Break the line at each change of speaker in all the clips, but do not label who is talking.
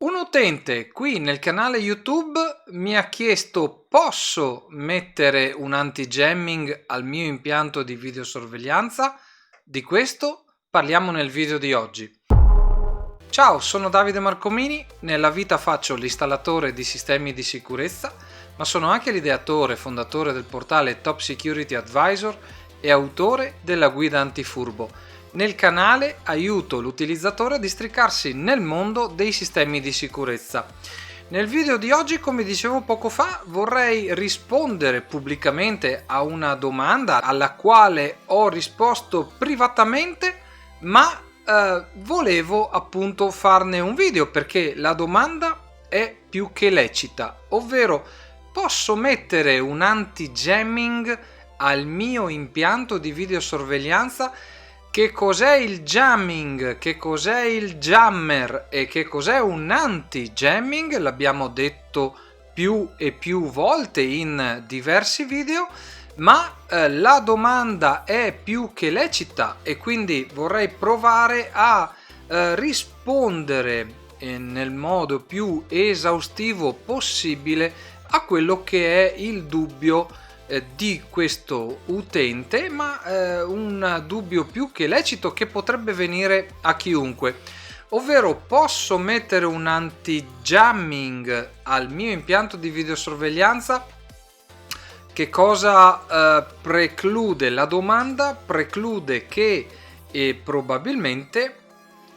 Un utente qui nel canale YouTube mi ha chiesto: posso mettere un anti-jamming al mio impianto di videosorveglianza? Di questo parliamo nel video di oggi. Ciao, sono Davide Marcomini, nella vita faccio l'installatore di sistemi di sicurezza, ma sono anche l'ideatore e fondatore del portale Top Security Advisor e autore della guida antifurbo. Nel canale aiuto l'utilizzatore a districarsi nel mondo dei sistemi di sicurezza. Nel video di oggi, come dicevo poco fa, vorrei rispondere pubblicamente a una domanda alla quale ho risposto privatamente, ma volevo appunto farne un video perché la domanda è più che lecita, ovvero: posso mettere un anti-jamming al mio impianto di videosorveglianza? Che cos'è il jamming? Che cos'è il jammer? E che cos'è un anti-jamming? L'abbiamo detto più e più volte in diversi video, ma la domanda è più che lecita e quindi vorrei provare a rispondere nel modo più esaustivo possibile a quello che è il dubbio di questo utente, ma un dubbio più che lecito che potrebbe venire a chiunque, ovvero: posso mettere un anti-jamming al mio impianto di videosorveglianza? Che cosa preclude? La domanda preclude che probabilmente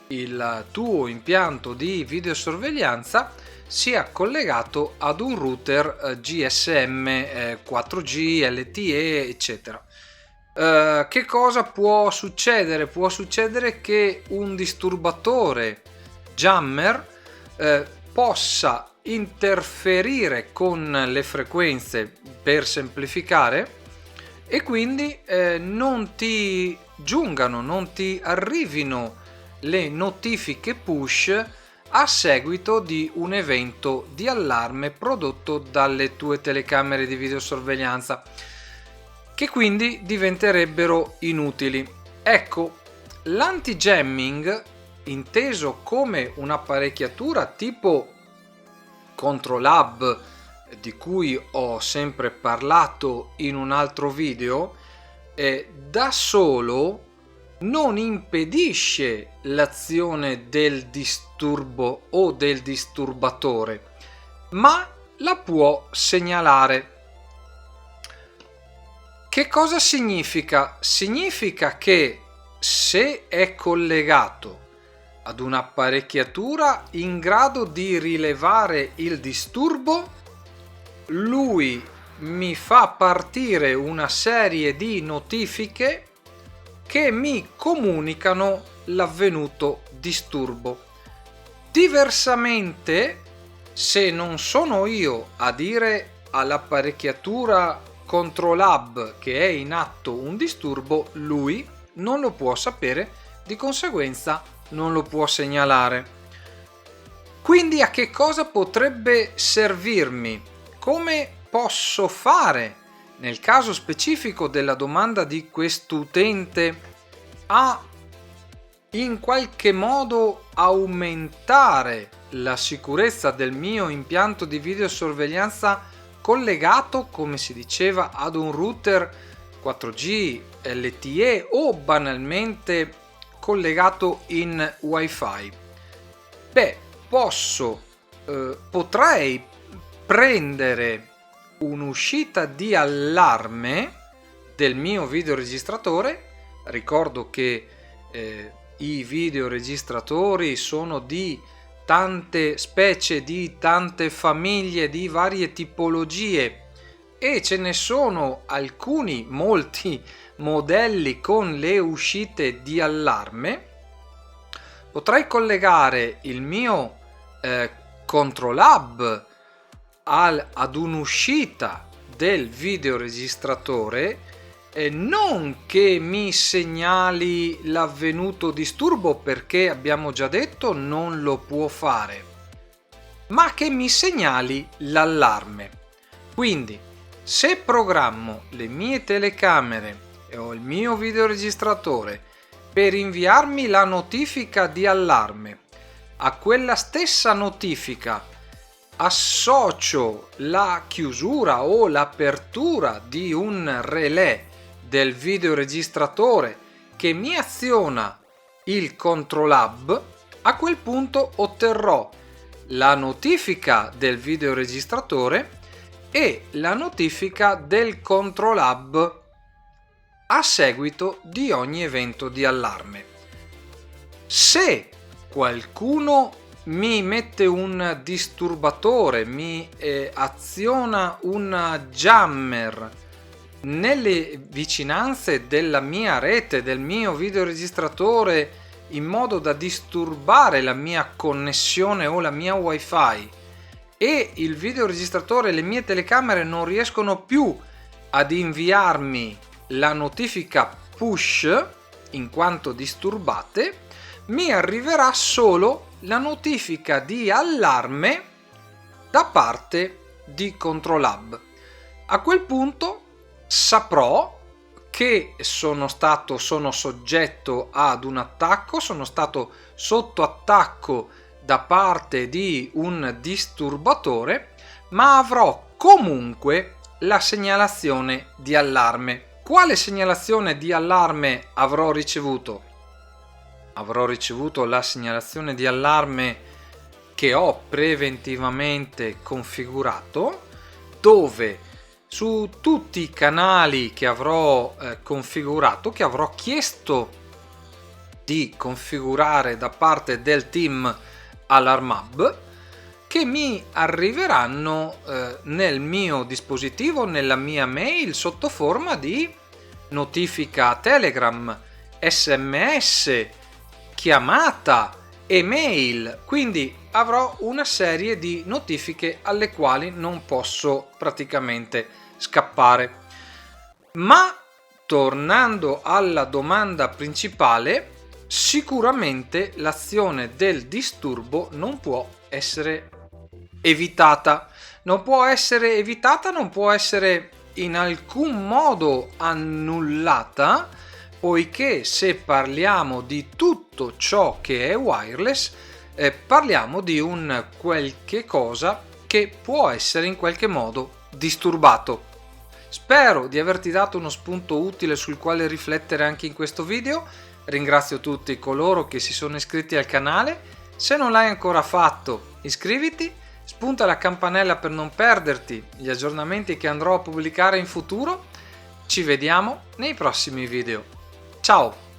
il tuo impianto di videosorveglianza sia collegato ad un router GSM 4G, LTE, eccetera. Che cosa può succedere? Può succedere che un disturbatore jammer possa interferire con le frequenze, per semplificare, e quindi non ti giungano, non ti arrivino le notifiche push a seguito di un evento di allarme prodotto dalle tue telecamere di videosorveglianza, che quindi diventerebbero inutili. Ecco, l'anti-jamming, inteso come un'apparecchiatura tipo Controlab, di cui ho sempre parlato in un altro video, da solo non impedisce l'azione del disturbo o del disturbatore, ma la può segnalare. Che cosa significa? Significa che se è collegato ad un'apparecchiatura in grado di rilevare il disturbo, lui mi fa partire una serie di notifiche che mi comunicano l'avvenuto disturbo. Diversamente, se non sono io a dire all'apparecchiatura Controlab che è in atto un disturbo, lui non lo può sapere, di conseguenza non lo può segnalare. Quindi a che cosa potrebbe servirmi? Come posso fare, nel caso specifico della domanda di quest'utente, a in qualche modo aumentare la sicurezza del mio impianto di videosorveglianza collegato, come si diceva, ad un router 4G, LTE o banalmente collegato in Wi-Fi? Beh, potrei prendere un'uscita di allarme del mio videoregistratore. Ricordo che i videoregistratori sono di tante specie, di tante famiglie, di varie tipologie, e ce ne sono molti modelli con le uscite di allarme. Potrei collegare il mio Controlab ad un'uscita del videoregistratore, non che mi segnali l'avvenuto disturbo, perché abbiamo già detto non lo può fare, ma che mi segnali l'allarme. Quindi, se programmo le mie telecamere o il mio videoregistratore per inviarmi la notifica di allarme a quella stessa notifica associo la chiusura o l'apertura di un relè del videoregistratore che mi aziona il Control Hub, a quel punto otterrò la notifica del videoregistratore e la notifica del Control Hub a seguito di ogni evento di allarme. Se qualcuno mi mette un disturbatore, mi aziona un jammer nelle vicinanze della mia rete, del mio videoregistratore, in modo da disturbare la mia connessione o la mia wifi, e il videoregistratore e le mie telecamere non riescono più ad inviarmi la notifica push in quanto disturbate, mi arriverà solo la notifica di allarme da parte di Control Hub. A quel punto saprò che sono soggetto ad un attacco, sono stato sotto attacco da parte di un disturbatore, ma avrò comunque la segnalazione di allarme. Quale segnalazione di allarme avrò ricevuto? Avrò ricevuto la segnalazione di allarme che ho preventivamente configurato, dove su tutti i canali che avrò configurato, che avrò chiesto di configurare da parte del team Alarm Hub, che mi arriveranno nel mio dispositivo, nella mia mail, sotto forma di notifica Telegram, SMS, chiamata, email. Quindi avrò una serie di notifiche alle quali non posso praticamente scappare. Ma tornando alla domanda principale, sicuramente l'azione del disturbo non può essere evitata. Non può essere evitata, non può essere in alcun modo annullata, poiché se parliamo di tutto ciò che è wireless, parliamo di un qualche cosa che può essere in qualche modo disturbato. Spero di averti dato uno spunto utile sul quale riflettere anche in questo video. Ringrazio tutti coloro che si sono iscritti al canale. Se non l'hai ancora fatto, iscriviti, spunta la campanella per non perderti gli aggiornamenti che andrò a pubblicare in futuro. Ci vediamo nei prossimi video. Ciao!